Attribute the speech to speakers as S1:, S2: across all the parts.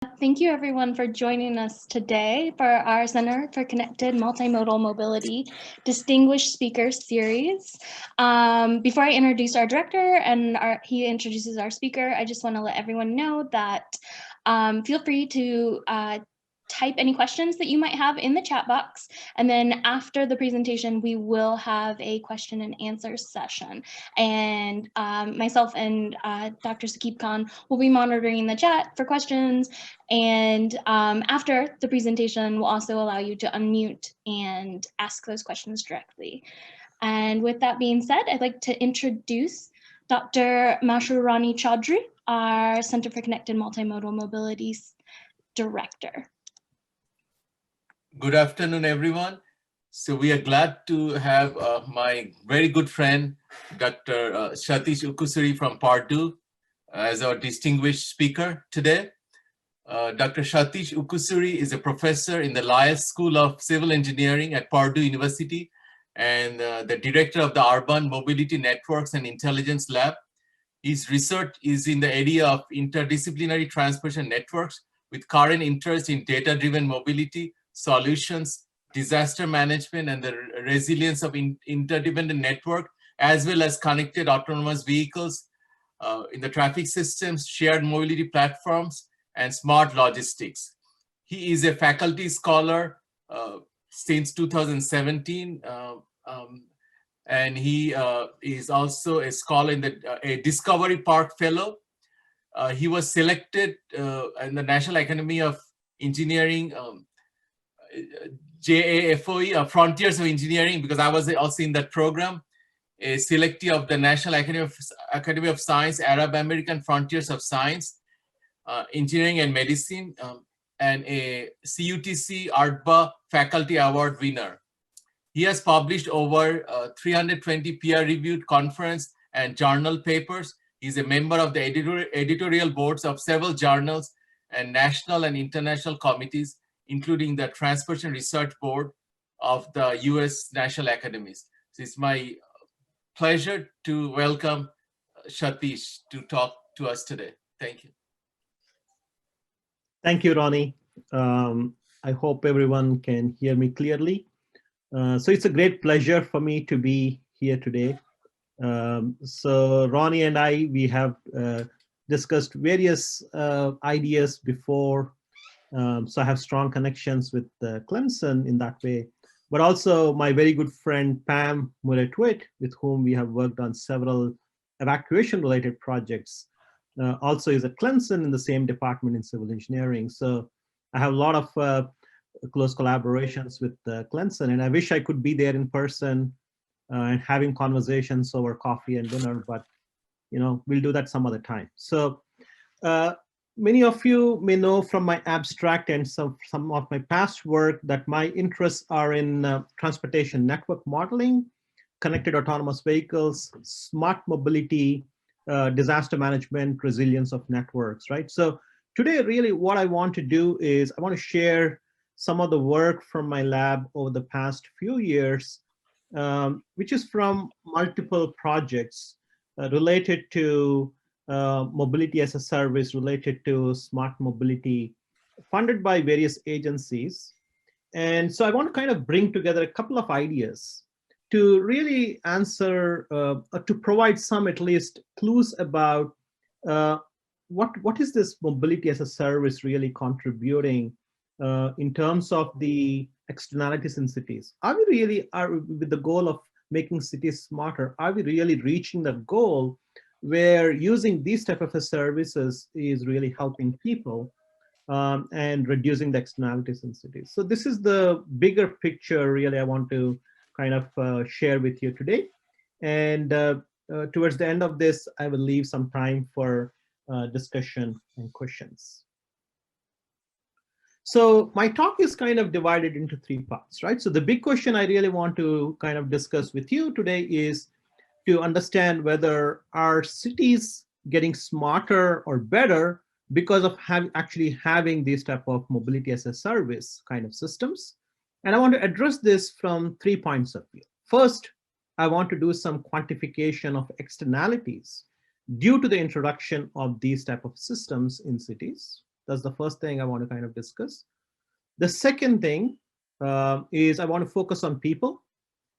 S1: Thank you everyone for joining us today for our Center for Connected Multimodal Mobility Distinguished Speaker Series. Before I introduce our director and he introduces our speaker, I just want to let everyone know that feel free to type any questions that you might have in the chat box. And then after the presentation, we will have a question and answer session. And myself and Dr. Saqib Khan will be monitoring the chat for questions. And after the presentation, we'll also allow you to unmute and ask those questions directly. And with that being said, I'd like to introduce Dr. Mashurani Chaudhry, our Center for Connected Multimodal Mobility Director.
S2: Good afternoon, everyone. So we are glad to have my very good friend, Dr. Satish Ukkusuri from Purdue as our distinguished speaker today. Dr. Satish Ukkusuri is a professor in the Lyas School of Civil Engineering at Purdue University and the director of the Urban Mobility Networks and Intelligence Lab. His research is in the area of interdisciplinary transportation networks with current interest in data-driven mobility solutions, disaster management, and the resilience of interdependent network, as well as connected autonomous vehicles in the traffic systems, shared mobility platforms, and smart logistics. He is a faculty scholar since 2017, and he is also a scholar in a Discovery Park Fellow. He was selected in the National Academy of Engineering JAFOE, Frontiers of Engineering, because I was also in that program, a selectee of the National Academy of Science, Arab American Frontiers of Science, Engineering and Medicine, and a CUTC ARTBA Faculty Award winner. He has published over 320 peer-reviewed conference and journal papers. He's a member of the editorial boards of several journals and national and international committees, including the Transportation Research Board of the US National Academies. So it's my pleasure to welcome Satish to talk to us today. Thank you.
S3: Thank you, Ronnie. I hope everyone can hear me clearly. So it's a great pleasure for me to be here today. So Ronnie and we have discussed various ideas before. So I have strong connections with Clemson in that way, but also my very good friend, Pam Muller-Twitt, with whom we have worked on several evacuation-related projects, also is at Clemson in the same department in civil engineering. So I have a lot of close collaborations with Clemson, and I wish I could be there in person and having conversations over coffee and dinner, but we'll do that some other time. So many of you may know from my abstract and some of my past work that my interests are in transportation network modeling, connected autonomous vehicles, smart mobility, disaster management, resilience of networks, right? So today, really what I want to do is I want to share some of the work from my lab over the past few years, which is from multiple projects related to mobility as a service, related to smart mobility, funded by various agencies. And so I want to kind of bring together a couple of ideas to really answer, to provide some at least clues about what is this mobility as a service really contributing in terms of the externalities in cities. Are we really, with the goal of making cities smarter, are we really reaching that goal where using these type of services is really helping people and reducing the externalities in cities? So this is the bigger picture really I want to kind of share with you today. And towards the end of this, I will leave some time for discussion and questions. So my talk is kind of divided into three parts, right? So the big question I really want to kind of discuss with you today is to understand whether our cities getting smarter or better because of actually having these type of mobility as a service kind of systems. And I want to address this from 3 points of view. First, I want to do some quantification of externalities due to the introduction of these type of systems in cities. That's the first thing I want to kind of discuss. The second thing is I want to focus on people,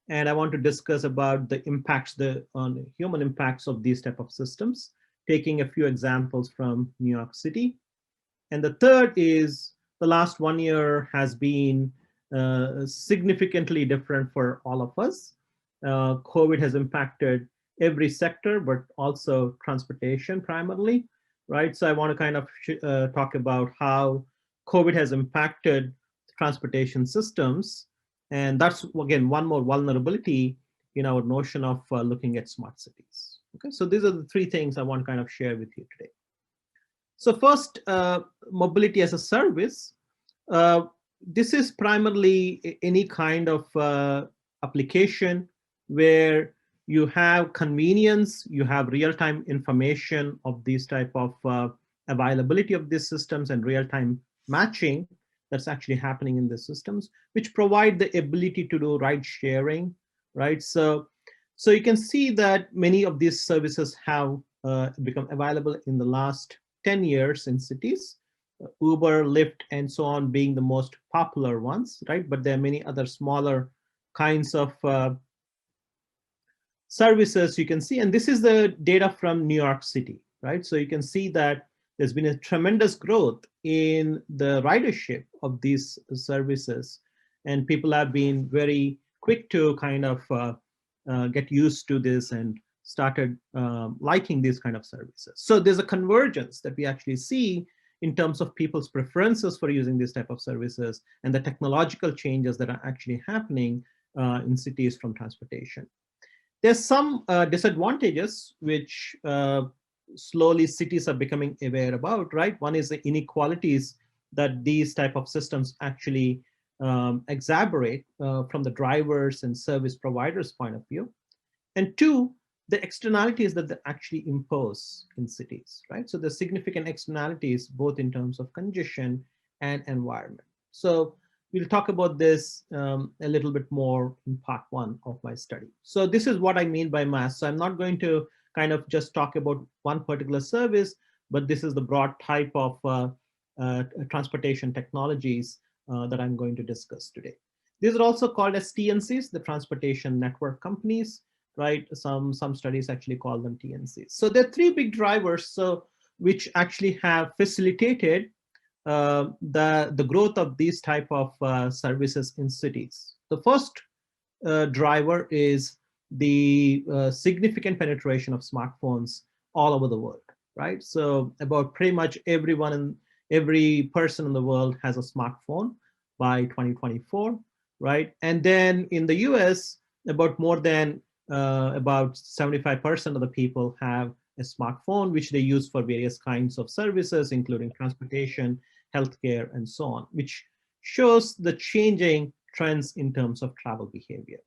S3: and I want to discuss about the impacts, on human impacts of these type of systems, taking a few examples from New York City. And the third is the last 1 year has been significantly different for all of us. COVID has impacted every sector, but also transportation primarily, right? So I want to kind of talk about how COVID has impacted transportation systems. And that's, again, one more vulnerability in our notion of looking at smart cities. Okay, so these are the three things I want to kind of share with you today. So first, mobility as a service. This is primarily any kind of application where you have convenience, you have real-time information of these type of availability of these systems and real-time matching that's actually happening in the systems, which provide the ability to do ride sharing, right? So you can see that many of these services have become available in the last 10 years in cities, Uber, Lyft, and so on being the most popular ones, right? But there are many other smaller kinds of services you can see. And this is the data from New York City, right? So you can see that there's been a tremendous growth in the ridership of these services. And people have been very quick to kind of get used to this and started liking these kind of services. So there's a convergence that we actually see in terms of people's preferences for using this type of services and the technological changes that are actually happening in cities from transportation. There's some disadvantages which slowly cities are becoming aware about, right? One is the inequalities that these type of systems actually exacerbate from the drivers and service providers' point of view. And two, the externalities that they actually impose in cities, right? So there's significant externalities both in terms of congestion and environment. So we'll talk about this a little bit more in part one of my study. So this is what I mean by MaaS. So I'm not going to kind of just talk about one particular service, but this is the broad type of transportation technologies that I'm going to discuss today. These are also called as TNCs, the transportation network companies, right? Some studies actually call them TNCs. So there are three big drivers which actually have facilitated the growth of these type of services in cities. The first driver is the significant penetration of smartphones all over the world, right? So about pretty much every person in the world has a smartphone by 2024, right? And then in the US, about 75% of the people have a smartphone, which they use for various kinds of services, including transportation, healthcare, and so on, which shows the changing trends in terms of travel behavior.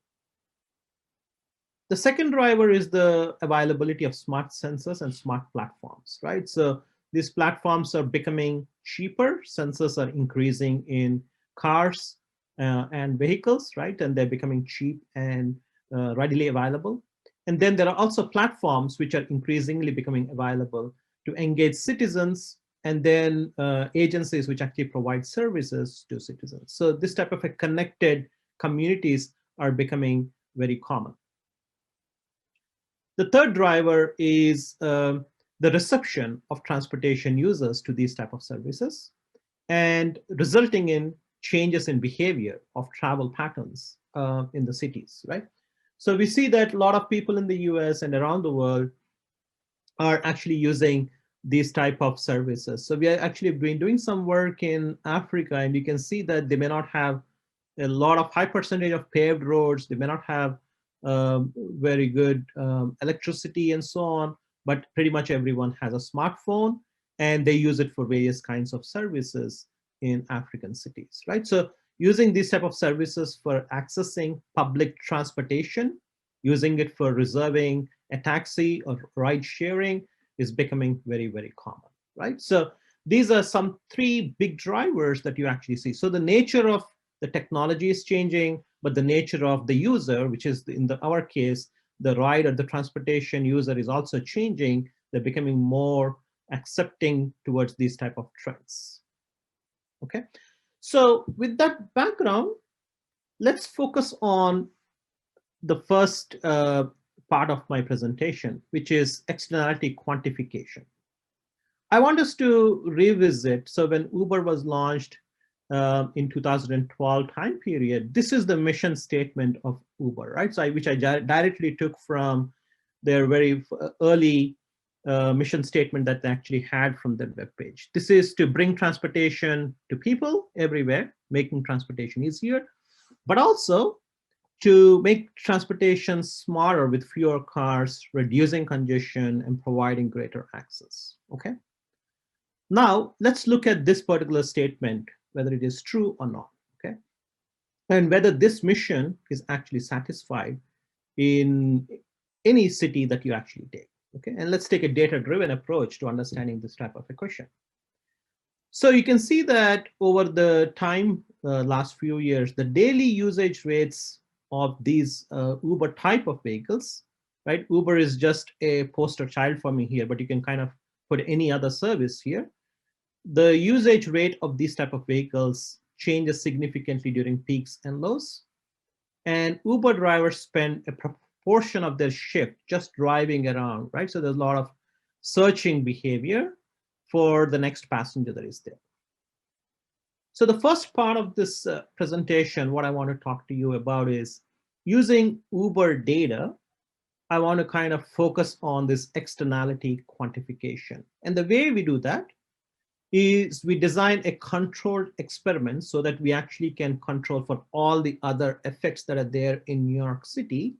S3: The second driver is the availability of smart sensors and smart platforms, right? So these platforms are becoming cheaper. Sensors are increasing in cars and vehicles, right? And they're becoming cheap and readily available. And then there are also platforms which are increasingly becoming available to engage citizens, and then agencies which actually provide services to citizens. So this type of a connected communities are becoming very common. The third driver is the reception of transportation users to these type of services and resulting in changes in behavior of travel patterns in the cities, right? So we see that a lot of people in the US and around the world are actually using these type of services. So we are actually been doing some work in Africa, and you can see that they may not have a lot of high percentage of paved roads. They may not have very good electricity and so on, but pretty much everyone has a smartphone and they use it for various kinds of services in African cities, right? So using these type of services for accessing public transportation, using it for reserving a taxi or ride sharing is becoming very, very common, right? So these are some three big drivers that you actually see. So the nature of the technology is changing, but the nature of the user, which is in our case, the ride or the transportation user is also changing. They're becoming more accepting towards these type of trends. Okay, so with that background, let's focus on the first part of my presentation, which is externality quantification. I want us to revisit. So when Uber was launched in 2012 time period, this is the mission statement of Uber, right? So which I directly took from their very early mission statement that they actually had from their webpage. This is to bring transportation to people everywhere, making transportation easier, but also to make transportation smarter with fewer cars, reducing congestion, and providing greater access. Okay. Now let's look at this particular statement, whether it is true or not. Okay, and whether this mission is actually satisfied in any city that you actually take. Okay, and let's take a data-driven approach to understanding this type of a question. So you can see that over the time, last few years, the daily usage rates of these Uber type of vehicles, right? Uber is just a poster child for me here, but you can kind of put any other service here. The usage rate of these type of vehicles changes significantly during peaks and lows. And Uber drivers spend a proportion of their shift just driving around, right? So there's a lot of searching behavior for the next passenger that is there. So the first part of this presentation, what I want to talk to you about is using Uber data. I want to kind of focus on this externality quantification. And the way we do that is we design a controlled experiment so that we actually can control for all the other effects that are there in New York City.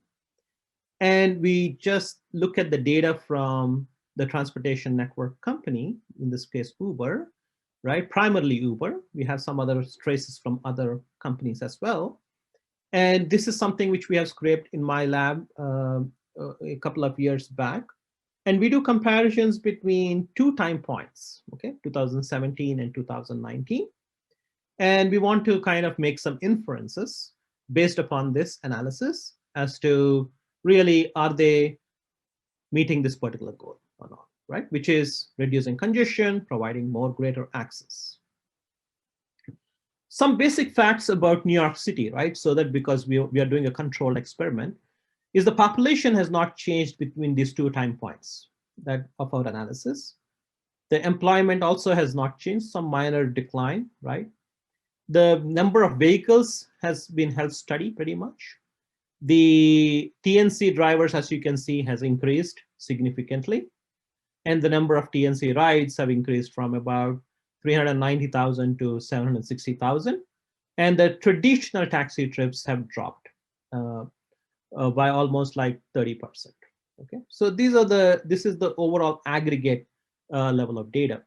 S3: And we just look at the data from the transportation network company, in this case, Uber, right? Primarily Uber. We have some other traces from other companies as well. And this is something which we have scraped in my lab a couple of years back. And we do comparisons between 2 time points, okay, 2017 and 2019. And we want to kind of make some inferences based upon this analysis as to really, are they meeting this particular goal or not, right? Which is reducing congestion, providing more greater access. Some basic facts about New York City, right? So that because we are doing a controlled experiment, is the population has not changed between these 2 time points that of our analysis. The employment also has not changed, some minor decline, right? The number of vehicles has been held steady pretty much. The TNC drivers, as you can see, has increased significantly. And the number of TNC rides have increased from about 390,000 to 760,000. And the traditional taxi trips have dropped by almost like 30%. Okay, so this is the overall aggregate level of data.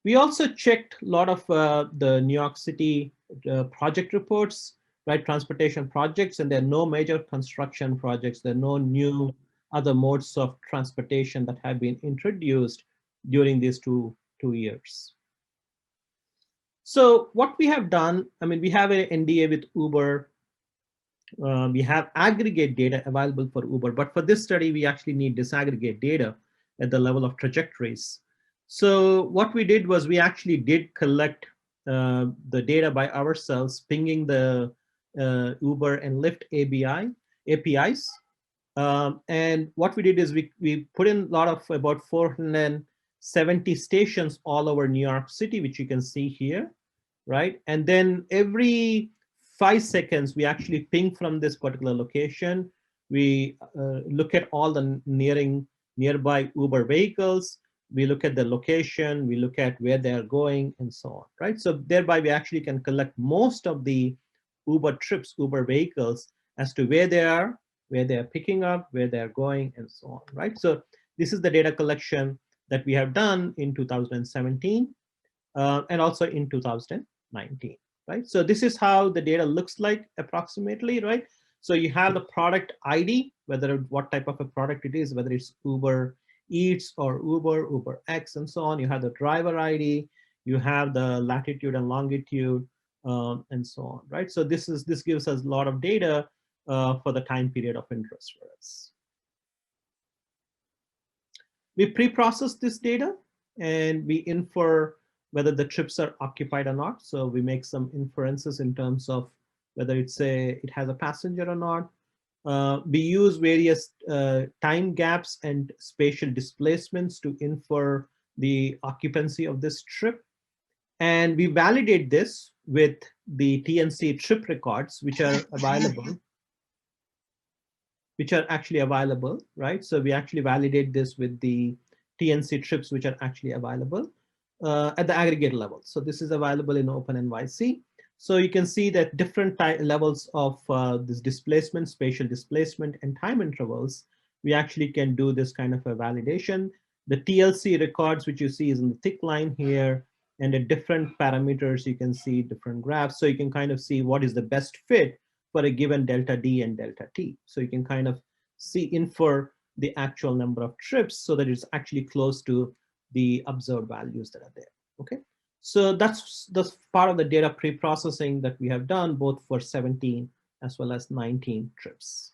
S3: We also checked a lot of the New York City project reports, right? Transportation projects, and there are no major construction projects. There are no new other modes of transportation that have been introduced during these two years. So what we have done, I mean, we have an NDA with Uber. We have aggregate data available for Uber, but for this study, we actually need disaggregate data at the level of trajectories. So what we did was we actually did collect the data by ourselves, pinging the Uber and Lyft APIs. And what we did is we put in a lot of about 470 stations all over New York City, which you can see here, right? And then every 5 seconds, we actually ping from this particular location. We look at all the nearby Uber vehicles. We look at the location, we look at where they're going, and so on, right? So thereby, we actually can collect most of the Uber trips, Uber vehicles, as to where they are picking up, where they're going, and so on, right? So this is the data collection that we have done in 2017 and also in 2019, right? So this is how the data looks like approximately, right? So you have the product ID, what type of a product it is, whether it's Uber Eats or Uber X, and so on. You have the driver ID, you have the latitude and longitude, and so on, right? So this gives us a lot of data for the time period of interest for us. We pre-process this data and we infer whether the trips are occupied or not. So we make some inferences in terms of whether it has a passenger or not. We use various time gaps and spatial displacements to infer the occupancy of this trip. And we validate this with the TNC trip records, which are available, right? So we actually validate this with the TNC trips, which are actually available at the aggregate level. So this is available in OpenNYC. So you can see that different levels of this displacement, spatial displacement, and time intervals, we actually can do this kind of a validation. The TLC records, which you see is in the thick line here, and at different parameters, you can see different graphs. So you can kind of see what is the best fit for a given delta D and delta T. So you can kind of infer the actual number of trips so that it's actually close to the observed values that are there, okay? So that's part of the data pre-processing that we have done both for 17 as well as 19 trips.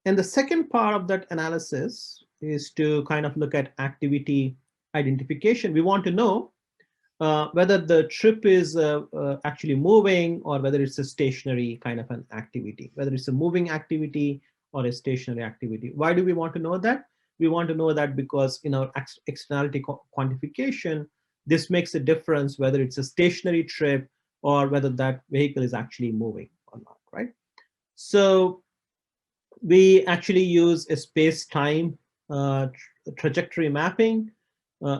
S3: And the second part of that analysis is to kind of look at activity identification. We want to know whether the trip is actually moving or whether it's a stationary kind of an activity, whether it's a moving activity or a stationary activity. Why do we want to know that? We want to know that because in our externality quantification, this makes a difference whether it's a stationary trip or whether that vehicle is actually moving or not, right? So we actually use a space-time trajectory mapping,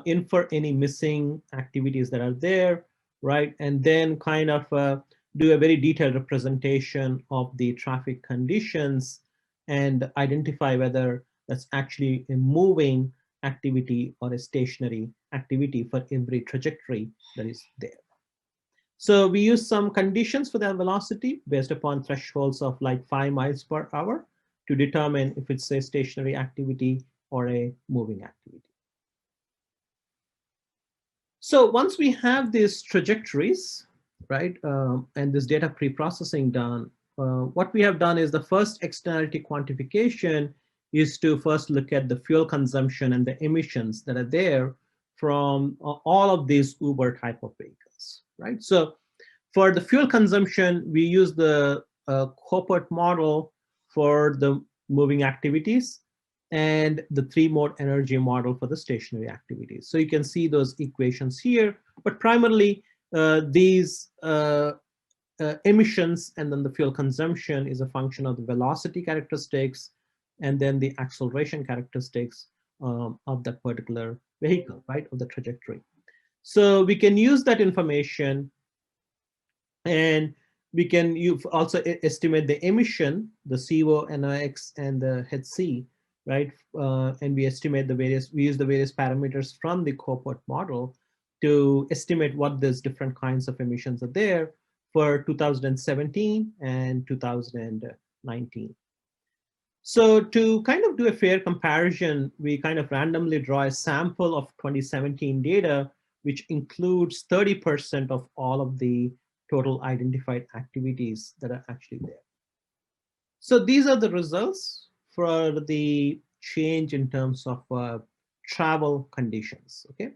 S3: infer any missing activities that are there, right? And then kind of do a very detailed representation of the traffic conditions and identify whether that's actually a moving activity or a stationary activity for every trajectory that is there. So we use some conditions for that velocity based upon thresholds of like 5 miles per hour to determine if it's a stationary activity or a moving activity. So once we have these trajectories, right, and this data pre-processing done, what we have done is the first externality quantification is to first look at the fuel consumption and the emissions that are there from all of these Uber type of vehicles, right? So for the fuel consumption, we use the cohort model for the moving activities and the 3-mode energy model for the stationary activities. So you can see those equations here, but primarily these emissions and then the fuel consumption is a function of the velocity characteristics and then the acceleration characteristics of that particular vehicle, right, of the trajectory. So we can use that information and we can also estimate the emission, the CO, NOx, and the HC, right? And we estimate we use the various parameters from the cohort model to estimate what those different kinds of emissions are there for 2017 and 2019. So to kind of do a fair comparison, we kind of randomly draw a sample of 2017 data, which includes 30% of all of the total identified activities that are actually there. So these are the results for the change in terms of travel conditions, okay?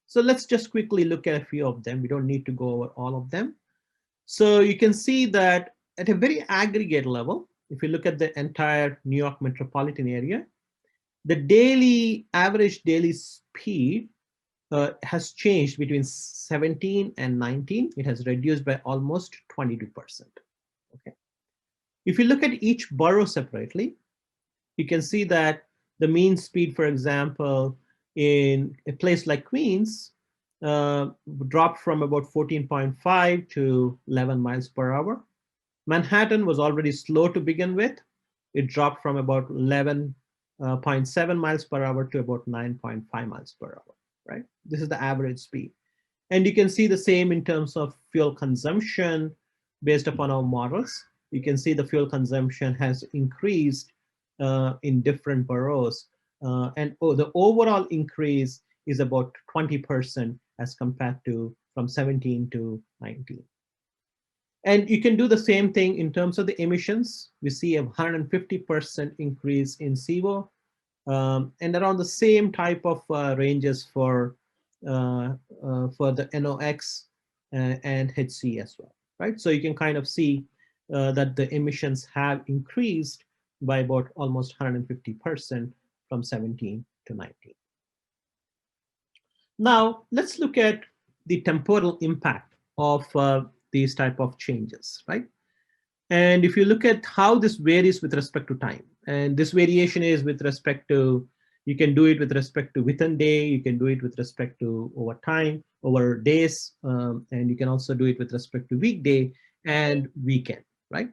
S3: So let's just quickly look at a few of them. We don't need to go over all of them. So you can see that at a very aggregate level, if you look at the entire New York metropolitan area, the average daily speed has changed between 17 and 19. It has reduced by almost 22%. Okay. If you look at each borough separately, you can see that the mean speed, for example, in a place like Queens, dropped from about 14.5 to 11 miles per hour. Manhattan was already slow to begin with. It dropped from about 11.7 miles per hour to about 9.5 miles per hour, right? This is the average speed. And you can see the same in terms of fuel consumption based upon our models. You can see the fuel consumption has increased in different boroughs. And the overall increase is about 20% as compared to from 17 to 19. And you can do the same thing in terms of the emissions. We see a 150% increase in CO, and around the same type of ranges for for the NOx and HC as well, right? So you can kind of see that the emissions have increased by about almost 150% from 17 to 19. Now, let's look at the temporal impact of these type of changes, right? And if you look at how this varies with respect to time, and this variation is with respect to, you can do it with respect to within day, you can do it with respect to over time, over days, and you can also do it with respect to weekday and weekend, right?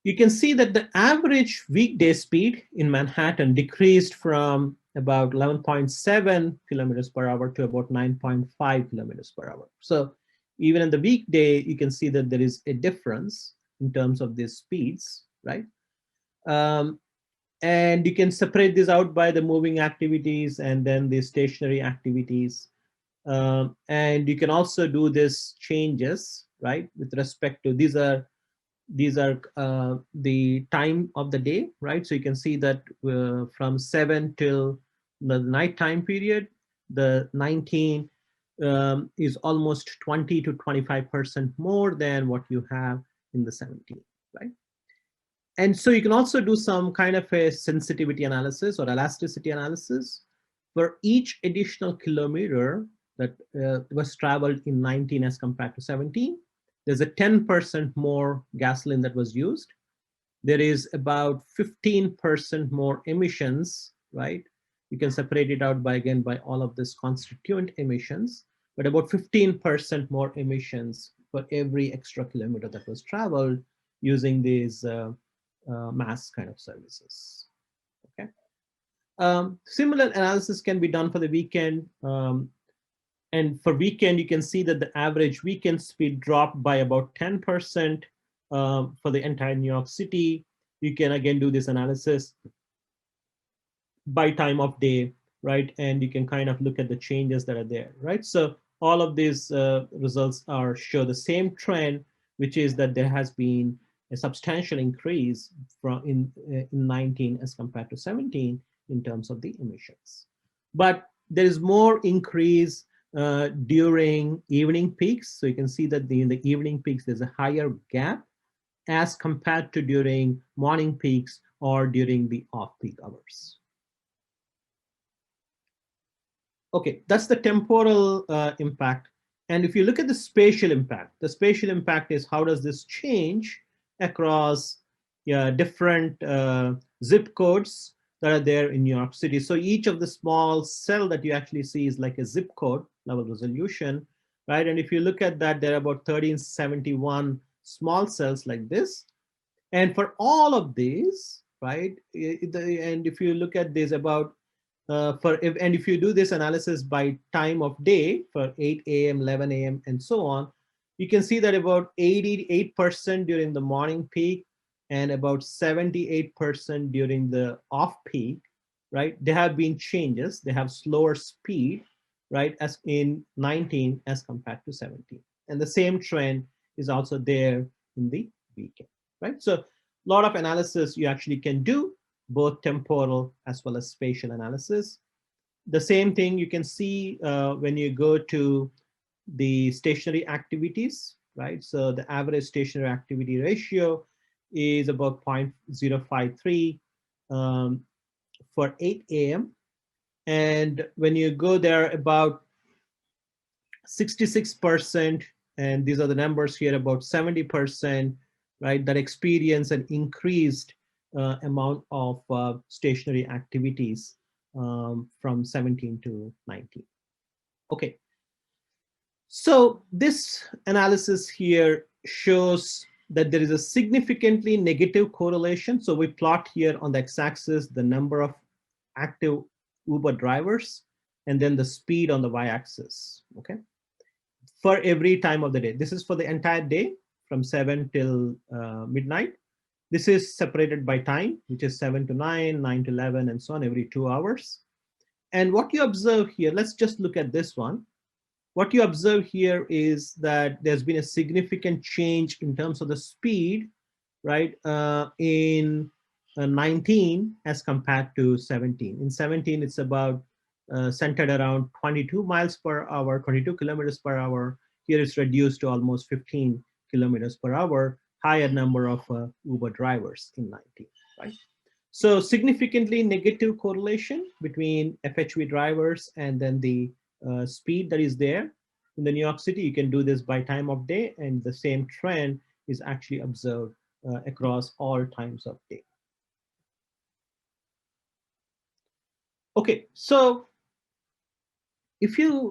S3: You can see that the average weekday speed in Manhattan decreased from about 11.7 kilometers per hour to about 9.5 kilometers per hour. So even in the weekday, you can see that there is a difference in terms of these speeds, right? And you can separate this out by the moving activities and then the stationary activities. And you can also do this changes, right? With respect to, these are the time of the day, right? So you can see that from 7 till the nighttime period, the 19 is almost 20 to 25% more than what you have in the 17, right? And so you can also do some kind of a sensitivity analysis or elasticity analysis for each additional kilometer that was traveled in 19 as compared to 17. There's a 10% more gasoline that was used. There is about 15% more emissions, right? You can separate it out by, again, by all of this constituent emissions, but about 15% more emissions for every extra kilometer that was traveled using these MaaS kind of services, okay? Similar analysis can be done for the weekend. And for weekend, you can see that the average weekend speed dropped by about 10% for the entire New York City. You can again do this analysis by time of day, right? And you can kind of look at the changes that are there, right? So all of these results show the same trend, which is that there has been a substantial increase from in 19 as compared to 17 in terms of the emissions. But there is more increase during evening peaks. So you can see that in the evening peaks, there's a higher gap as compared to during morning peaks or during the off-peak hours. Okay, that's the temporal impact. And if you look at the spatial impact is how does this change across different zip codes that are there in New York City. So each of the small cell that you actually see is like a zip code level resolution, right? And if you look at that, there are about 1371 small cells like this. And for all of these, right? And if you look at this about, if you do this analysis by time of day for 8 a.m., 11 a.m., and so on, you can see that about 88% during the morning peak and about 78% during the off peak, right? There have been changes. They have slower speed, right, as in 19 as compared to 17. And the same trend is also there in the weekend, right? So a lot of analysis you actually can do, both temporal as well as spatial analysis. The same thing you can see when you go to the stationary activities, right? So the average stationary activity ratio is about 0.053 for 8 a.m. And when you go there, about 66%, and these are the numbers here, about 70%, right, that experience an increased amount of stationary activities from 17 to 19. Okay. So this analysis here shows that there is a significantly negative correlation. So we plot here on the x-axis the number of active Uber drivers and then the speed on the y-axis, okay? For every time of the day. This is for the entire day from 7 till midnight. This is separated by time, which is 7 to 9, 9 to 11, and so on, every 2 hours. And what you observe here, let's just look at this one. What you observe here is that there's been a significant change in terms of the speed, right, in 19 as compared to 17. In 17, it's about centered around 22 miles per hour, 22 kilometers per hour. Here it's reduced to almost 15 kilometers per hour, higher number of Uber drivers in 19, right? So significantly negative correlation between FHV drivers and then the speed that is there. In the New York City, you can do this by time of day, and the same trend is actually observed across all times of day. Okay, so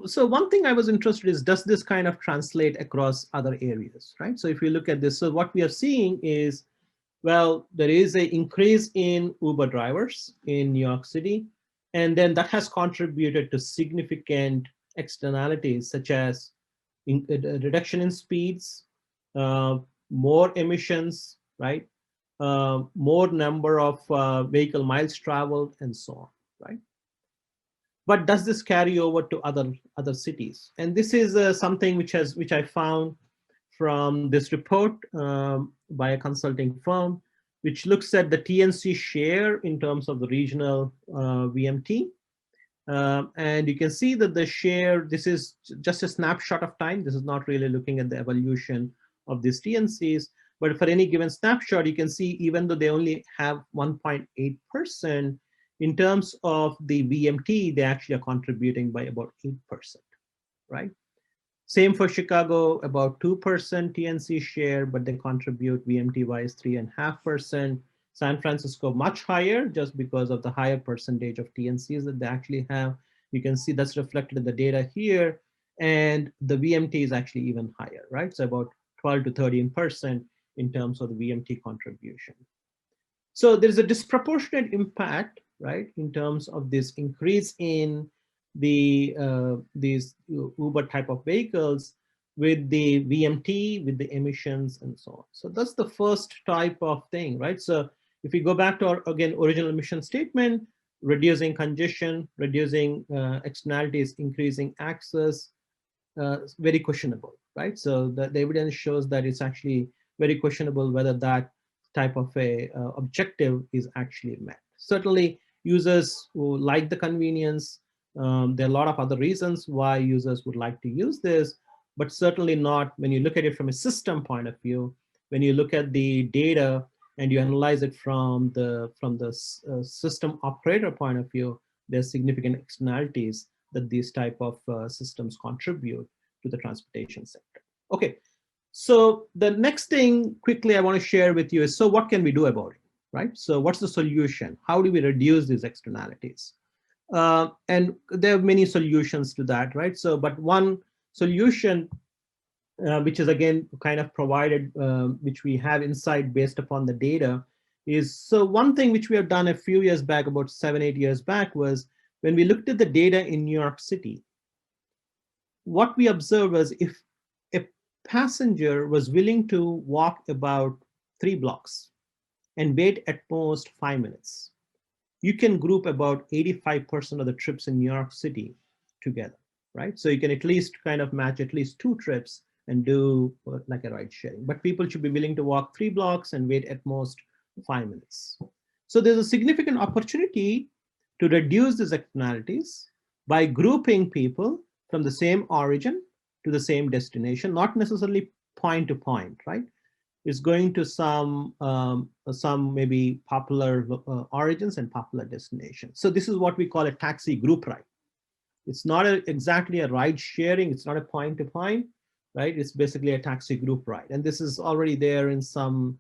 S3: so one thing I was interested is, does this kind of translate across other areas, right? So if you look at this, so what we are seeing is, well, there is an increase in Uber drivers in New York City, and then that has contributed to significant externalities such as reduction in speeds, more emissions, right? More number of vehicle miles traveled, and so on, right? But does this carry over to other cities? And this is something which I found from this report by a consulting firm, which looks at the TNC share in terms of the regional VMT. And you can see that the share, this is just a snapshot of time. This is not really looking at the evolution of these TNCs. But for any given snapshot, you can see even though they only have 1.8%, in terms of the VMT, they actually are contributing by about 8%, right? Same for Chicago, about 2% TNC share, but they contribute VMT-wise 3.5%. San Francisco, much higher, just because of the higher percentage of TNCs that they actually have. You can see that's reflected in the data here. And the VMT is actually even higher, right? So about 12 to 13% in terms of the VMT contribution. So there's a disproportionate impact, right, in terms of this increase in these Uber type of vehicles with the VMT, with the emissions, and so on. So that's the first type of thing, right? So if we go back to our, again, original emission statement, reducing congestion, reducing externalities, increasing access, very questionable, right? So the evidence shows that it's actually very questionable whether that type of a objective is actually met. Certainly, users who like the convenience, there are a lot of other reasons why users would like to use this, but certainly not when you look at it from a system point of view. When you look at the data and you analyze it from the system operator point of view, there's significant externalities that these type of systems contribute to the transportation sector. Okay, so the next thing quickly I want to share with you is, so what can we do about it, right? So what's the solution? How do we reduce these externalities? And there are many solutions to that, right? So, but one solution, which is again kind of provided, which we have insight based upon the data, is, so one thing which we have done a few years back, about 7-8 years back, was when we looked at the data in New York City, what we observed was if a passenger was willing to walk about 3 blocks and wait at most 5 minutes, you can group about 85% of the trips in New York City together, right? So you can at least kind of match at least 2 trips and do like a ride sharing, but people should be willing to walk 3 blocks and wait at most 5 minutes. So there's a significant opportunity to reduce these externalities by grouping people from the same origin to the same destination, not necessarily point to point, right? It's going to some maybe popular origins and popular destinations. So this is what we call a taxi group ride. It's not exactly a ride sharing. It's not a point to point, right? It's basically a taxi group ride. And this is already there in some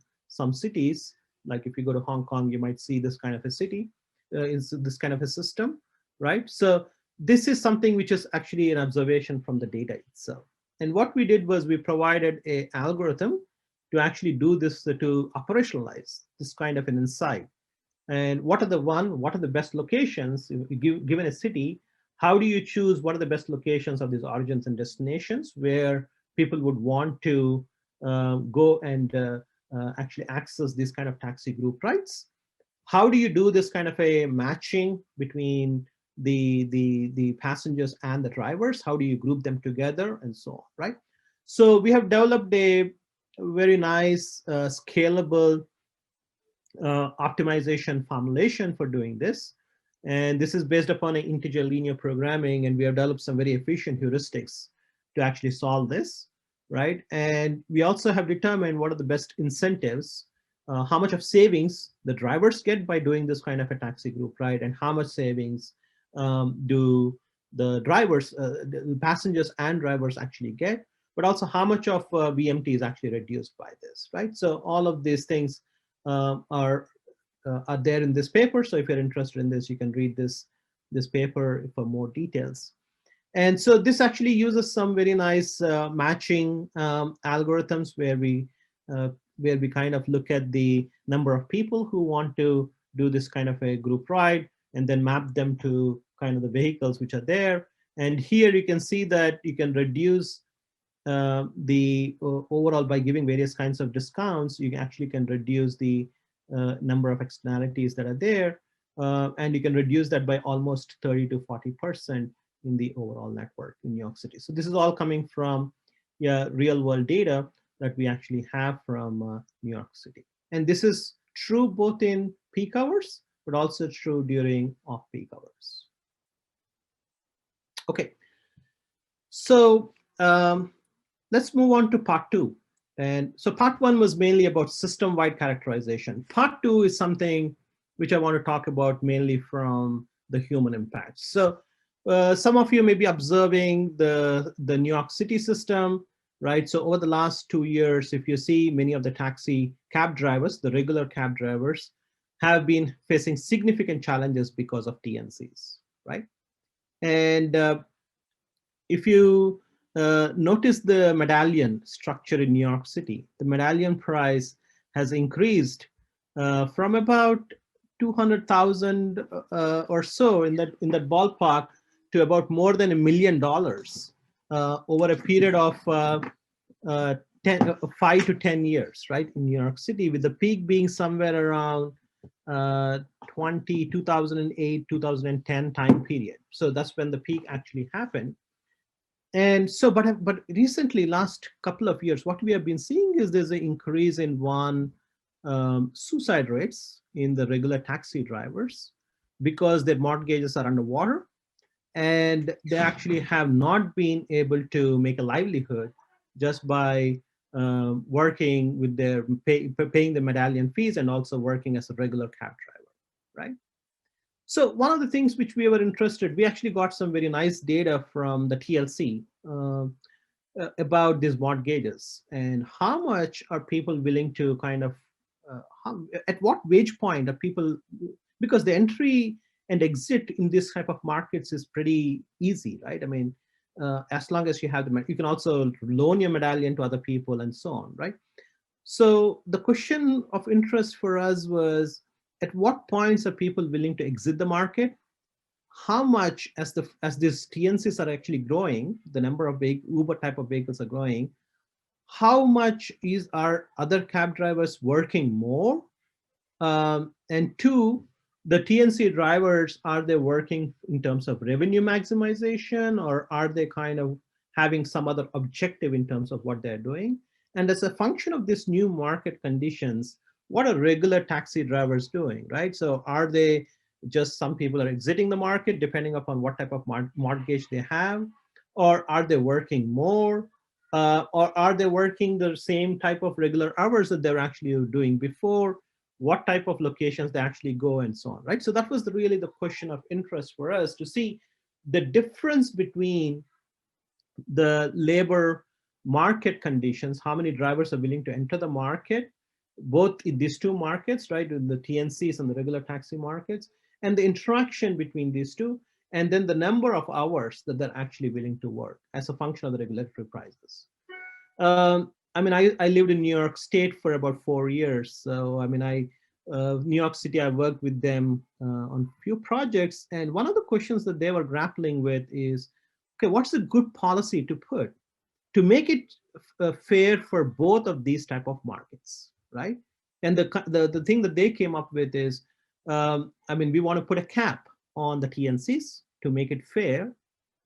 S3: cities. Like if you go to Hong Kong, you might see this kind of a city, this kind of a system, right? So this is something which is actually an observation from the data itself. And what we did was we provided an algorithm to actually do this, to operationalize this kind of an insight. And what are the best locations, given a city, how do you choose what are the best locations of these origins and destinations where people would want to go and actually access these kind of taxi group rides? How do you do this kind of a matching between the passengers and the drivers? How do you group them together and so on, right? So we have developed a very nice scalable optimization formulation for doing this. And this is based upon an integer linear programming, and we have developed some very efficient heuristics to actually solve this, right? And we also have determined what are the best incentives, how much of savings the drivers get by doing this kind of a taxi group, right? And how much savings do the drivers, the passengers and drivers actually get, but also how much of VMT is actually reduced by this, right? So all of these things are there in this paper. So if you're interested in this, you can read this paper for more details. And so this actually uses some very nice matching algorithms where we kind of look at the number of people who want to do this kind of a group ride and then map them to kind of the vehicles which are there. And here you can see that you can reduce the overall by giving various kinds of discounts. You actually can reduce the number of externalities that are there, and you can reduce that by almost 30 to 40% in the overall network in New York City. So this is all coming from real world data that we actually have from New York City. And this is true both in peak hours, but also true during off-peak hours. Okay, so let's move on to part 2. And so part 1 was mainly about system-wide characterization. Part 2 is something which I want to talk about mainly from the human impact. So some of you may be observing the New York City system, right? So over the last 2 years, if you see many of the taxi cab drivers, the regular cab drivers, have been facing significant challenges because of TNCs, right? And if you notice the medallion structure in New York City, the medallion price has increased from about 200,000 or so in that ballpark to about more than $1 million over a period of 5 to 10 years, right, in New York City, with the peak being somewhere around 2008, 2010 time period. So that's when the peak actually happened. And so, but recently, last couple of years, what we have been seeing is there's an increase in suicide rates in the regular taxi drivers because their mortgages are underwater and they actually have not been able to make a livelihood just by working with their paying the medallion fees and also working as a regular cab driver, right? So one of the things which we were interested, we actually got some very nice data from the TLC about these mortgages and how much are people willing to kind of, at what wage point are people, because the entry and exit in this type of markets is pretty easy, right? I mean, as long as you have you can also loan your medallion to other people and so on, right? So the question of interest for us was, at what points are people willing to exit the market? How much, as these TNCs are actually growing, the number of Uber type of vehicles are growing, how much are other cab drivers working more? And two, the TNC drivers, are they working in terms of revenue maximization, or are they kind of having some other objective in terms of what they're doing? And as a function of this new market conditions, what are regular taxi drivers doing, right? So are they just, some people are exiting the market depending upon what type of mortgage they have, or are they working more, or are they working the same type of regular hours that they're actually doing before? What type of locations they actually go and so on, right? So that was really the question of interest for us, to see the difference between the labor market conditions, how many drivers are willing to enter the market, both in these two markets, right, in the TNCs and the regular taxi markets, and the interaction between these two, and then the number of hours that they're actually willing to work as a function of the regulatory prices. I mean, I lived in New York State for about 4 years. So, I mean, New York City, I worked with them on a few projects. And one of the questions that they were grappling with is, okay, what's a good policy to put to make it fair for both of these type of markets, right? And the thing that they came up with is, I mean, we want to put a cap on the TNCs to make it fair,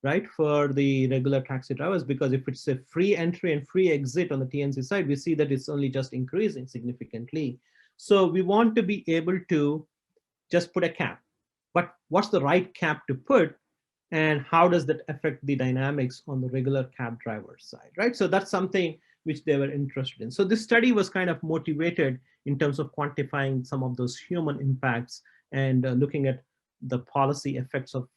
S3: right, for the regular taxi drivers, because if it's a free entry and free exit on the TNC side, we see that it's only just increasing significantly. So we want to be able to just put a cap but what's the right cap to put, and how does that affect the dynamics on the regular cab driver side, right? So that's something which they were interested in. So this study was kind of motivated in terms of quantifying some of those human impacts and looking at the policy effects of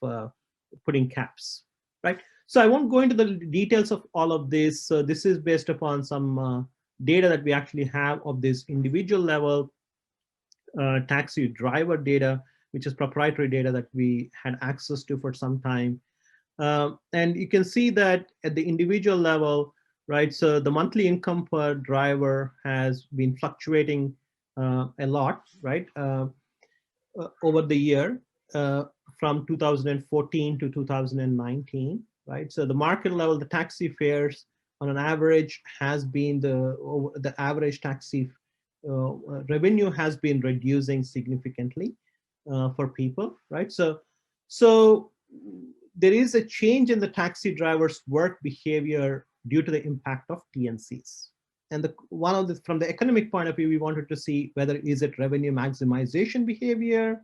S3: putting caps, right? So I won't go into the details of all of this. So this is based upon some data that we actually have of this individual level taxi driver data, which is proprietary data that we had access to for some time. And you can see that at the individual level, right? So the monthly income per driver has been fluctuating a lot, right? Over the year from 2014 to 2019, right? So the market level, the taxi fares on an average has been the average taxi revenue has been reducing significantly for people, right? So there is a change in the taxi drivers' work behavior due to the impact of TNCs. And from the economic point of view, we wanted to see whether is it revenue maximization behavior,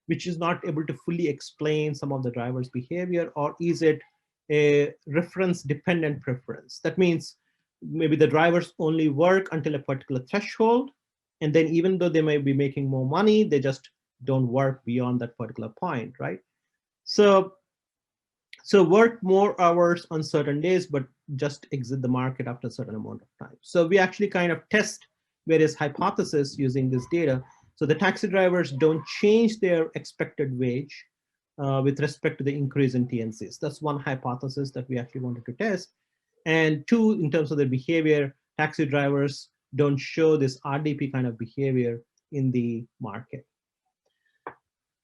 S3: which is not able to fully explain some of the drivers' behavior, or is it a reference dependent preference? That means maybe the drivers only work until a particular threshold, and then even though they may be making more money, they just don't work beyond that particular point, right? So work more hours on certain days, but just exit the market after a certain amount of time. So we actually kind of test various hypotheses using this data. So the taxi drivers don't change their expected wage with respect to the increase in TNCs. That's one hypothesis that we actually wanted to test. And two, in terms of their behavior, taxi drivers don't show this RDP kind of behavior in the market.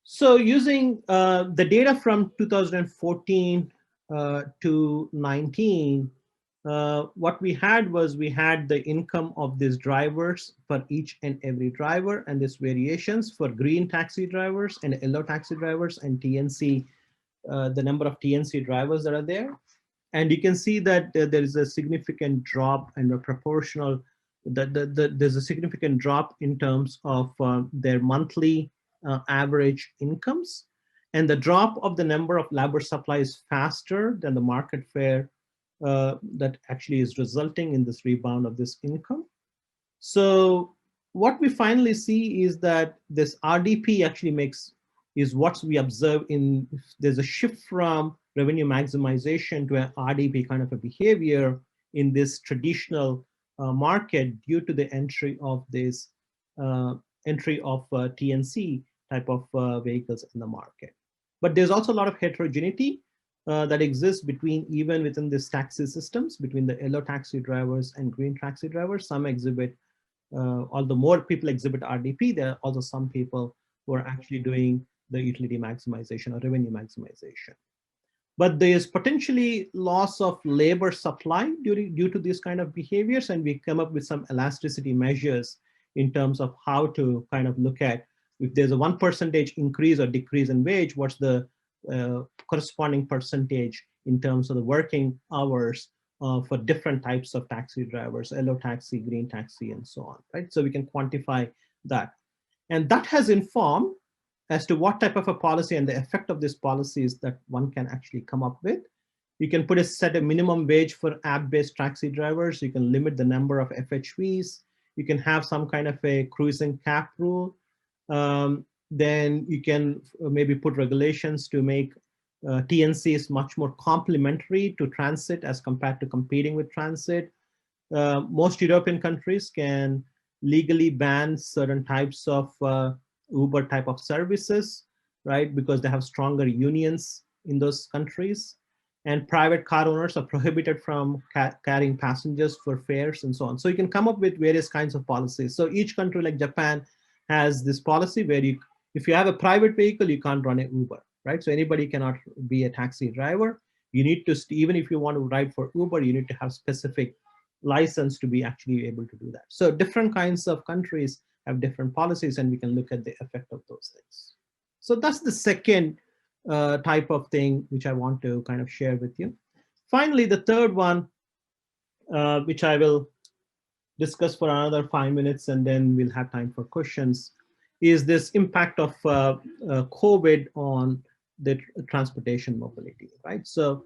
S3: So using the data from 2014 to 19, what we had was we had the income of these drivers for each and every driver, and these variations for green taxi drivers and yellow taxi drivers and TNC, the number of TNC drivers that are there. And you can see that there is a significant drop and a proportional, there's a significant drop in terms of their monthly average incomes. And the drop of the number of labor supply is faster than the market fare that actually is resulting in this rebound of this income. So what we finally see is that this RDP actually is what we observe in, there's a shift from revenue maximization to an RDP kind of a behavior in this traditional market due to the entry of this TNC type of vehicles in the market. But there's also a lot of heterogeneity that exists even within these taxi systems, between the yellow taxi drivers and green taxi drivers. Some exhibit, although more people exhibit RDP, there are also some people who are actually doing the utility maximization or revenue maximization. But there's potentially loss of labor supply due to these kind of behaviors, and we come up with some elasticity measures in terms of how to kind of look at if there's a 1% increase or decrease in wage, what's the corresponding percentage in terms of the working hours for different types of taxi drivers, yellow taxi, green taxi, and so on, right? So we can quantify that. And that has informed as to what type of a policy and the effect of these policies that one can actually come up with. You can set a minimum wage for app-based taxi drivers. You can limit the number of FHVs. You can have some kind of a cruising cap rule. Then you can maybe put regulations to make TNCs much more complementary to transit as compared to competing with transit. Most European countries can legally ban certain types of Uber type of services, right? Because they have stronger unions in those countries. And private car owners are prohibited from carrying passengers for fares and so on. So you can come up with various kinds of policies. So each country like Japan has this policy where if you have a private vehicle, you can't run an Uber, right? So anybody cannot be a taxi driver. You need to, even if you want to ride for Uber, you need to have specific license to be actually able to do that. So different kinds of countries have different policies, and we can look at the effect of those things. So that's the second type of thing which I want to kind of share with you. Finally, the third one, which I will discuss for another 5 minutes, and then we'll have time for questions, is this impact of COVID on the transportation mobility, right? So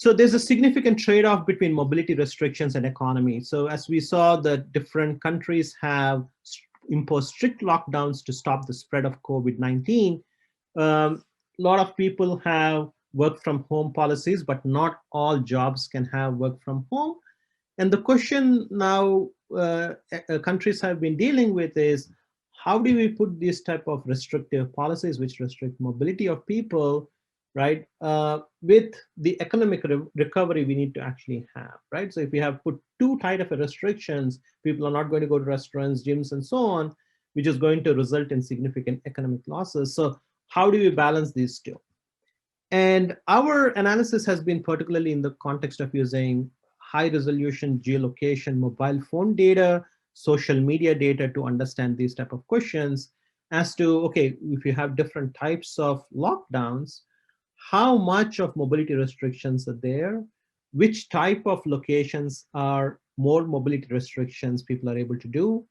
S3: there's a significant trade-off between mobility restrictions and economy. So as we saw, the different countries have imposed strict lockdowns to stop the spread of COVID-19. A lot of people have work from home policies, but not all jobs can have work from home. And the question now countries have been dealing with is, how do we put these type of restrictive policies which restrict mobility of people, right, with the economic recovery we need to actually have, right? So if we have put too tight of a restrictions, people are not going to go to restaurants, gyms, and so on, which is going to result in significant economic losses. So how do we balance these two? And our analysis has been particularly in the context of using high resolution geolocation mobile phone data, social media data to understand these type of questions as to, okay, if you have different types of lockdowns, how much of mobility restrictions are there, which type of locations are more mobility restrictions people are able to do,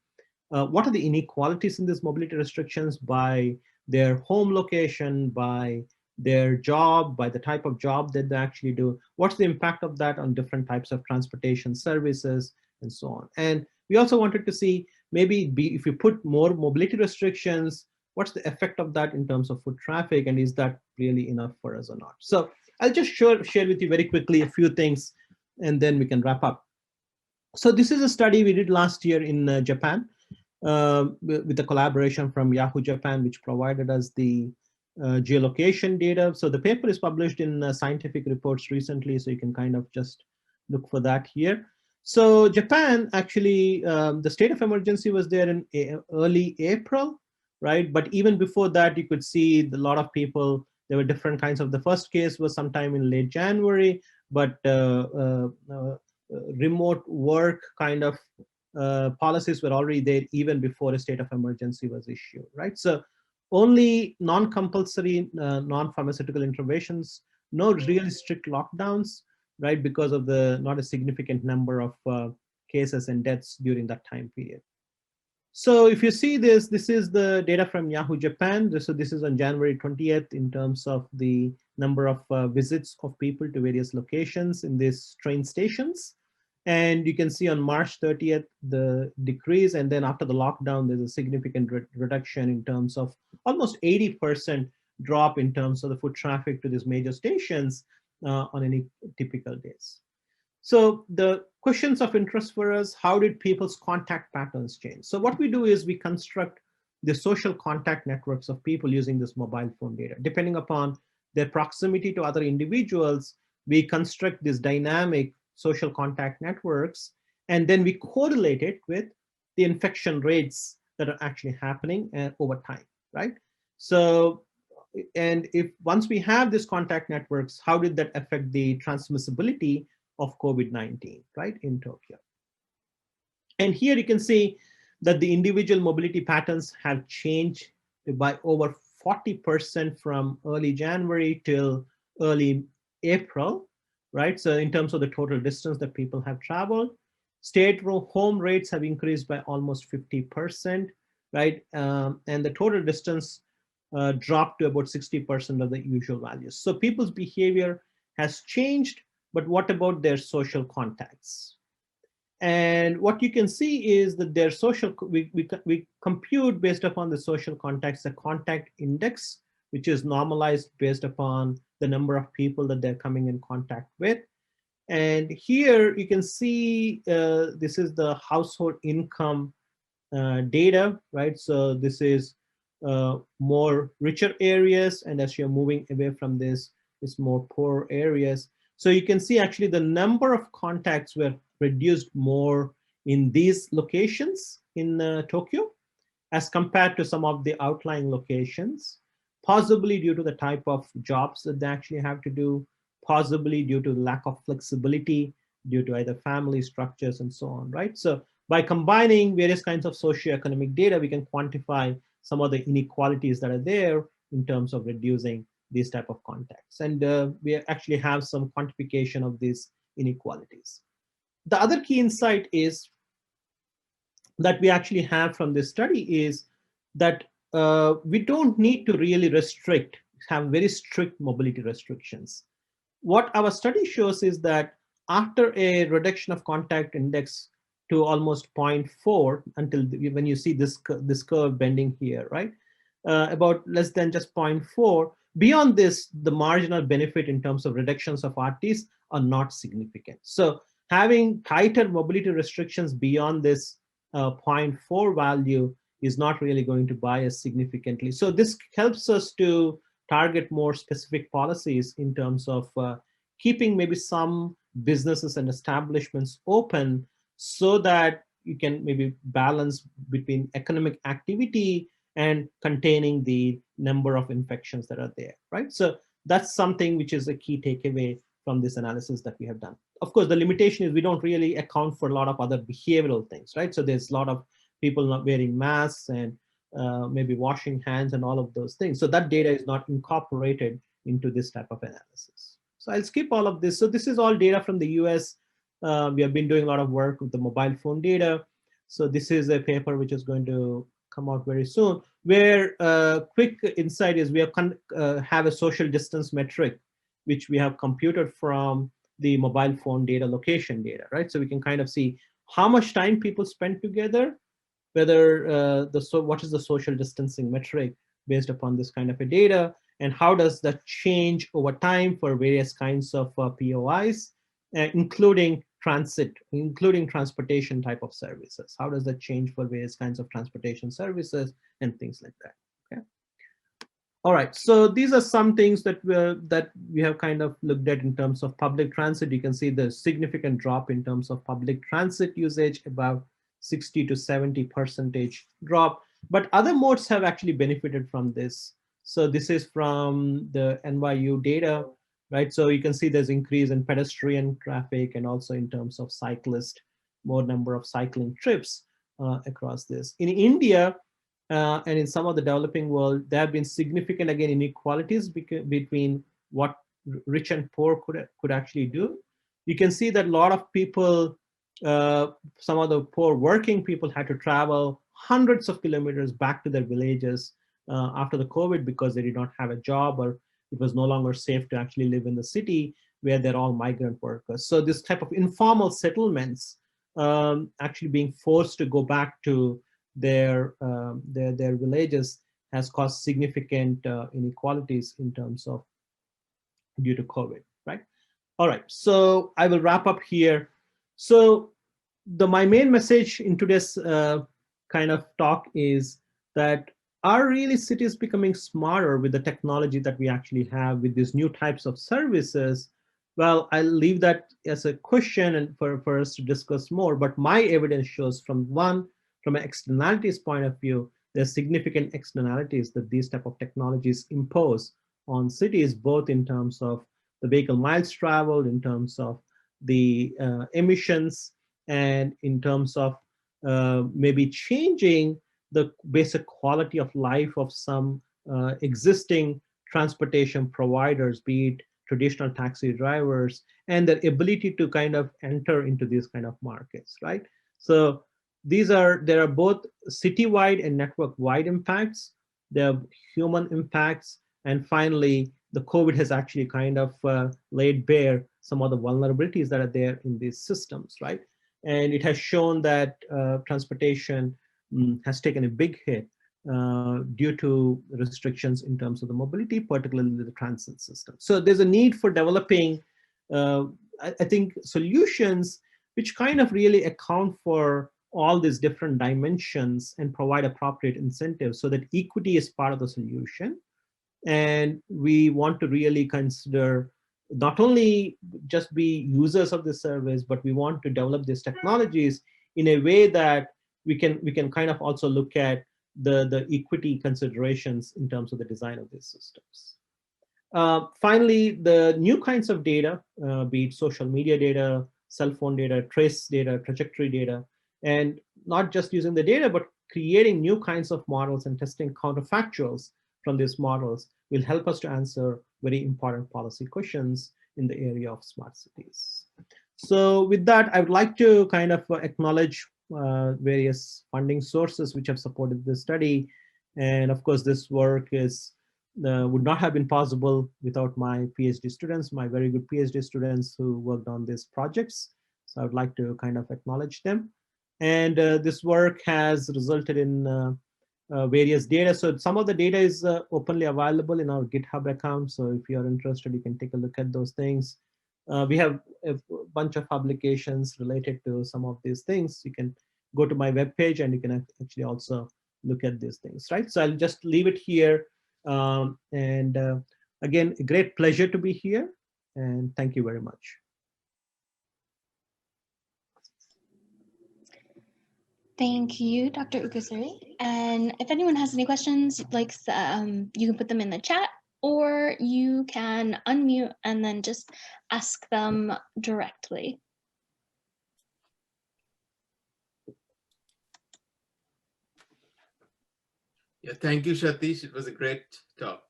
S3: what are the inequalities in these mobility restrictions by their home location, by their job, by the type of job that they actually do, what's the impact of that on different types of transportation services, and so on. And we also wanted to see maybe if you put more mobility restrictions, what's the effect of that in terms of foot traffic, and is that really enough for us or not? So I'll just share with you very quickly a few things, and then we can wrap up. So this is a study we did last year in Japan with the collaboration from Yahoo Japan, which provided us the geolocation data. So the paper is published in Scientific Reports recently, so you can kind of just look for that here. So Japan, actually, the state of emergency was there in early April, right? But even before that, you could see a lot of people, there were different kinds of, the first case was sometime in late January, but remote work kind of policies were already there even before a state of emergency was issued, right? So only non-compulsory, non-pharmaceutical interventions, no really strict lockdowns, right? Because of the not a significant number of cases and deaths during that time period. So if you see this, this is the data from Yahoo Japan. So this is on January 20th in terms of the number of visits of people to various locations in these train stations. And you can see on March 30th, the decrease. And then after the lockdown, there's a significant reduction in terms of almost 80% drop in terms of the foot traffic to these major stations on any typical days. So the questions of interest for us, how did people's contact patterns change? So what we do is we construct the social contact networks of people using this mobile phone data. Depending upon their proximity to other individuals, we construct this dynamic social contact networks, and then we correlate it with the infection rates that are actually happening over time, right? So, and if once we have these contact networks, how did that affect the transmissibility of COVID-19, right, in Tokyo? And here you can see that the individual mobility patterns have changed by over 40% from early January till early April, right? So in terms of the total distance that people have traveled, stay-at-home rates have increased by almost 50%, right? And the total distance dropped to about 60% of the usual values. So people's behavior has changed, but what about their social contacts? And what you can see is that their social, we compute based upon the social contacts, a contact index, which is normalized based upon the number of people that they're coming in contact with. And here you can see this is the household income data, right? So this is more richer areas, and as you're moving away from this, it's more poor areas. So you can see actually the number of contacts were reduced more in these locations in Tokyo as compared to some of the outlying locations, possibly due to the type of jobs that they actually have to do, possibly due to lack of flexibility, due to either family structures and so on, right? So by combining various kinds of socioeconomic data, we can quantify some of the inequalities that are there in terms of reducing these type of contacts. And we actually have some quantification of these inequalities. The other key insight is that we actually have from this study is that we don't need to really have very strict mobility restrictions. What our study shows is that after a reduction of contact index to almost zero 0.4 until when you see this curve bending here, right? About less than just 0.4. Beyond this, the marginal benefit in terms of reductions of RTs are not significant. So having tighter mobility restrictions beyond this 0.4 value is not really going to bias significantly. So this helps us to target more specific policies in terms of keeping maybe some businesses and establishments open so that you can maybe balance between economic activity and containing the number of infections that are there, right? So that's something which is a key takeaway from this analysis that we have done. Of course, the limitation is we don't really account for a lot of other behavioral things, right? So there's a lot of people not wearing masks and maybe washing hands and all of those things. So that data is not incorporated into this type of analysis. So I'll skip all of this. So this is all data from the US. We have been doing a lot of work with the mobile phone data. So this is a paper which is going to come out very soon, where quick insight is we have a social distance metric, which we have computed from the mobile phone data, location data, right? So we can kind of see how much time people spend together, whether what is the social distancing metric based upon this kind of a data, and how does that change over time for various kinds of POIs, including transportation type of services. How does that change for various kinds of transportation services and things like that? Okay. All right. So these are some things that we have kind of looked at in terms of public transit. You can see the significant drop in terms of public transit usage, about 60 to 70% drop. But other modes have actually benefited from this. So this is from the NYU data. Right, so you can see there's increase in pedestrian traffic and also in terms of cyclists, more number of cycling trips across this. In India and in some of the developing world, there have been significant, again, inequalities between what rich and poor could actually do. You can see that a lot of people, some of the poor working people had to travel hundreds of kilometers back to their villages after the COVID because they did not have a job, or it was no longer safe to actually live in the city where they're all migrant workers. So this type of informal settlements actually being forced to go back to their villages has caused significant inequalities in terms of due to COVID, right? All right, so I will wrap up here. So my main message in today's kind of talk is that are really cities becoming smarter with the technology that we actually have with these new types of services? Well, I'll leave that as a question and for us to discuss more, but my evidence shows from an externalities point of view, there's significant externalities that these type of technologies impose on cities, both in terms of the vehicle miles traveled, in terms of the emissions, and in terms of maybe changing the basic quality of life of some existing transportation providers, be it traditional taxi drivers, and their ability to kind of enter into these kind of markets, right? So there are both citywide and network-wide impacts. There are human impacts, and finally, the COVID has actually kind of laid bare some of the vulnerabilities that are there in these systems, right? And it has shown that transportation has taken a big hit due to restrictions in terms of the mobility, particularly the transit system. So there's a need for developing, I think, solutions which kind of really account for all these different dimensions and provide appropriate incentives so that equity is part of the solution. And we want to really consider not only just be users of the service, but we want to develop these technologies in a way that we can kind of also look at the equity considerations in terms of the design of these systems. Finally, the new kinds of data, be it social media data, cell phone data, trace data, trajectory data, and not just using the data, but creating new kinds of models and testing counterfactuals from these models will help us to answer very important policy questions in the area of smart cities. So with that, I would like to kind of acknowledge various funding sources which have supported this study. And of course, this work is would not have been possible without my PhD students, my very good PhD students who worked on these projects. So I would like to kind of acknowledge them. And this work has resulted in various data. So some of the data is openly available in our GitHub account. So if you're interested, you can take a look at those things. We have a bunch of publications related to some of these things. You can go to my webpage and you can actually also look at these things, right? So I'll just leave it here. Again, a great pleasure to be here, and thank you very much.
S1: Thank you, Dr. Ukkusuri. And if anyone has any questions, like you can put them in the chat, or you can unmute and then just ask them directly.
S2: Yeah, thank you, Satish. It was a great talk.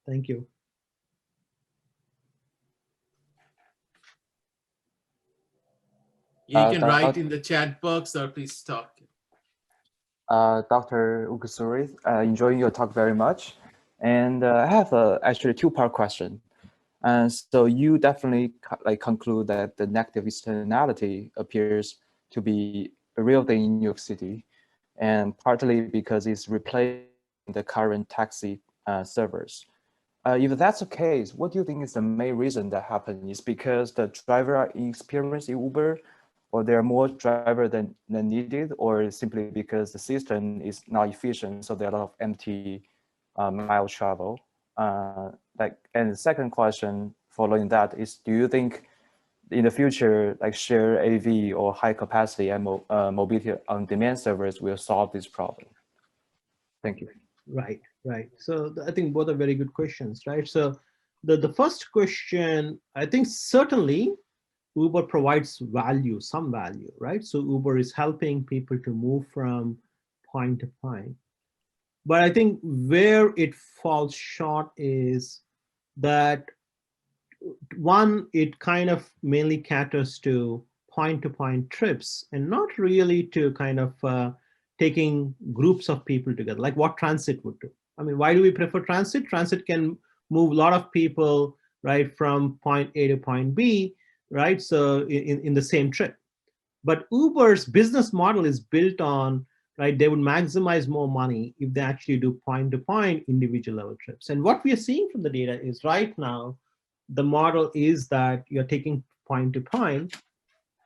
S3: Thank you.
S2: You can write in the chat box or please talk.
S4: Dr. Ukkusuri, enjoying your talk very much. And I have actually a two-part question. And so you definitely conclude that the negative externality appears to be a real thing in New York City, and partly because it's replacing the current taxi servers. If that's the case, what do you think is the main reason that happened? Is because the driver are inexperienced in Uber, or there are more drivers than needed, or simply because the system is not efficient, so there are a lot of empty mile travel? And the second question following that is, do you think in the future, like share AV or high capacity and mobility on demand servers will solve this problem? Thank you.
S3: Right. So I think both are very good questions, right? So the first question, I think certainly Uber provides value, some value, right? So Uber is helping people to move from point to point. But I think where it falls short is that, one, it kind of mainly caters to point trips and not really to kind of taking groups of people together, like what transit would do. I mean, why do we prefer transit? Transit can move a lot of people, right, from point A to point B, right? So in the same trip. But Uber's business model is built on, right, they would maximize more money if they actually do point-to-point individual level trips. And what we are seeing from the data is right now, the model is that you're taking point-to-point.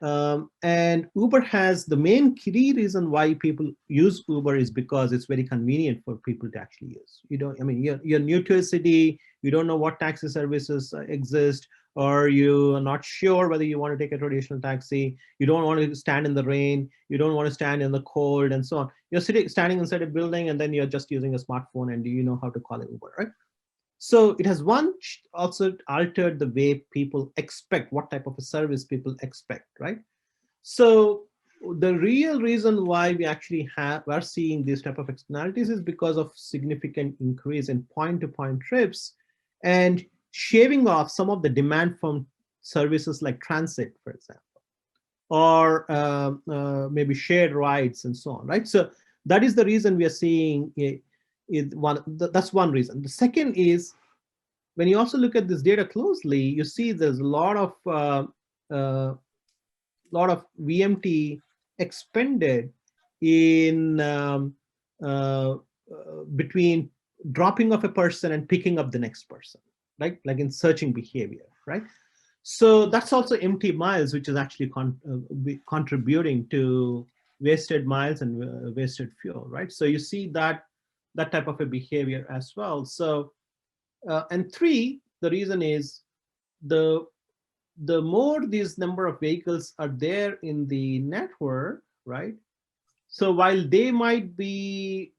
S3: And Uber has the main key reason why people use Uber is because it's very convenient for people to actually use. You don't, I mean, you're new to a city, you don't know what taxi services exist, or you're not sure whether you want to take a traditional taxi, you don't want to stand in the rain, you don't want to stand in the cold, and so on. You're standing inside a building, and then you're just using a smartphone, and do you know how to call it Uber, right? So it has also altered the way people expect, what type of a service people expect, right? So the real reason why we actually are seeing these type of externalities is because of significant increase in point-to-point trips and shaving off some of the demand from services like transit, for example, or maybe shared rides and so on, right? So that is the reason we are seeing that's one reason. The second is, when you also look at this data closely, you see there's a lot of VMT expended in between dropping off a person and picking up the next person, right? Like in searching behavior, right? So that's also empty miles, which is actually contributing to wasted miles and wasted fuel, right? So you see that type of a behavior as well. So, and three, the reason is the more these number of vehicles are there in the network, right? So while they might be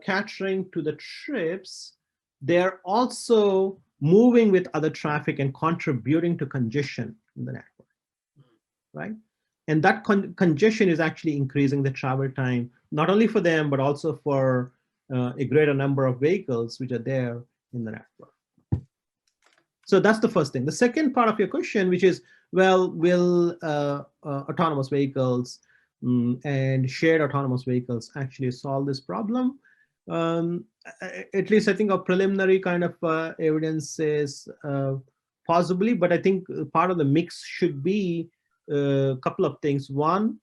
S3: catering to the trips, they're also moving with other traffic and contributing to congestion in the network, right? And that congestion is actually increasing the travel time, not only for them, but also for a greater number of vehicles which are there in the network. So that's the first thing. The second part of your question, which is, well, will autonomous vehicles and shared autonomous vehicles actually solve this problem? At least I think a preliminary kind of evidence is possibly, but I think part of the mix should be a couple of things. One,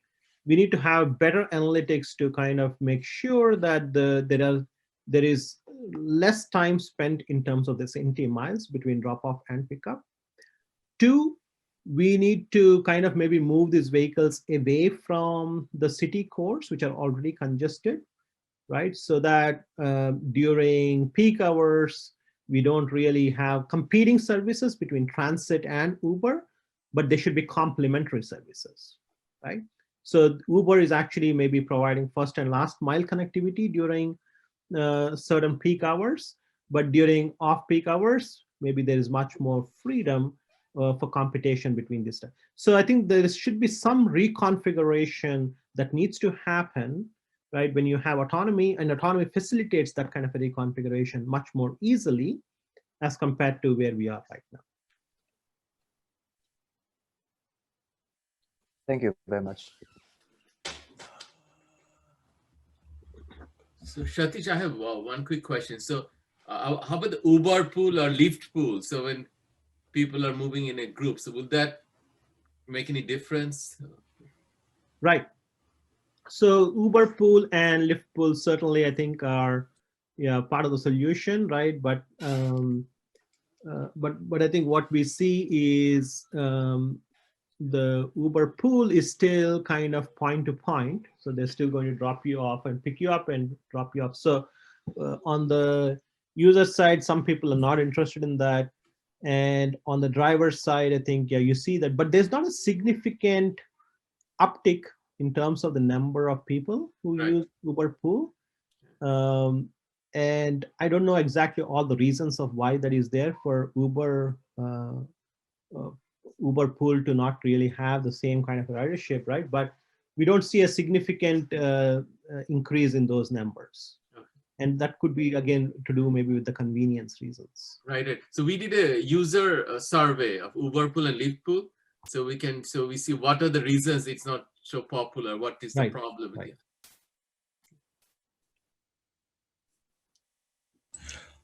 S3: we need to have better analytics to kind of make sure that there is less time spent in terms of this empty miles between drop off and pickup. Two, we need to kind of maybe move these vehicles away from the city cores, which are already congested, right? So that during peak hours, we don't really have competing services between transit and Uber, but they should be complementary services, right? So Uber is actually maybe providing first and last mile connectivity during certain peak hours, but during off-peak hours, maybe there is much more freedom for competition between these. So I think there should be some reconfiguration that needs to happen, right? When you have autonomy, and autonomy facilitates that kind of a reconfiguration much more easily as compared to where we are right now.
S4: Thank you very much.
S2: So Satish, I have one quick question. So how about the Uber pool or Lyft pool? So when people are moving in a group, so will that make any difference?
S3: Right. So Uber pool and Lyft pool certainly I think are part of the solution, right? But I think what we see is the Uber pool is still kind of point to point. So they're still going to drop you off and pick you up and drop you off. So on the user side, some people are not interested in that. And on the driver's side, I think, yeah, you see that, but there's not a significant uptick in terms of the number of people who use Uber pool. And I don't know exactly all the reasons of why that is there for Uber pool to not really have the same kind of ridership, right? But we don't see a significant increase in those numbers. And that could be, again, to do maybe with the convenience reasons.
S2: Right. So we did a user survey of Uber pool and Lyft pool. So we see what are the reasons it's not so popular, what is the problem with it.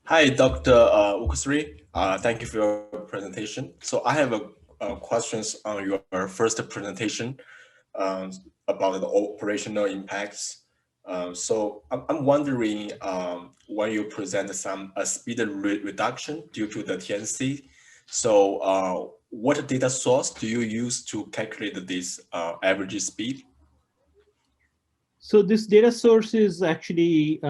S5: Hi, Dr. Ukkusuri. Thank you for your presentation. So I have questions on your first presentation about the operational impacts. So I'm wondering when you present a speed reduction due to the TNC. So what data source do you use to calculate this average speed?
S3: So this data source is actually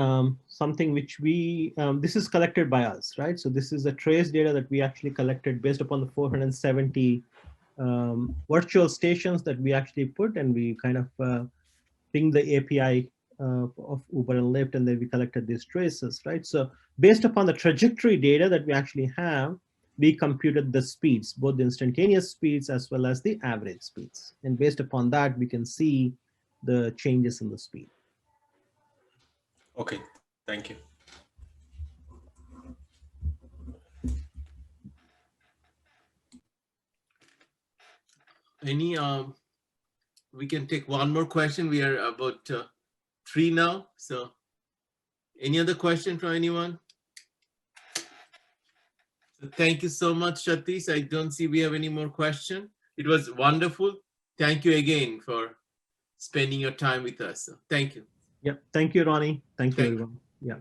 S3: something which we, this is collected by us, right? So this is the trace data that we actually collected based upon the 470 virtual stations that we actually put, and we kind of ping the API of Uber and Lyft, and then we collected these traces, right? So based upon the trajectory data that we actually have, we computed the speeds, both the instantaneous speeds as well as the average speeds. And based upon that, we can see the changes in the speed.
S5: Okay, thank you.
S2: Any, we can take one more question. We are about 3 now. So any other question from anyone? So thank you so much, Satish. I don't see we have any more questions. It was wonderful. Thank you again for spending your time with us. So thank you.
S3: Yep. Thank you, Ronnie. Thank you, everyone. Yeah.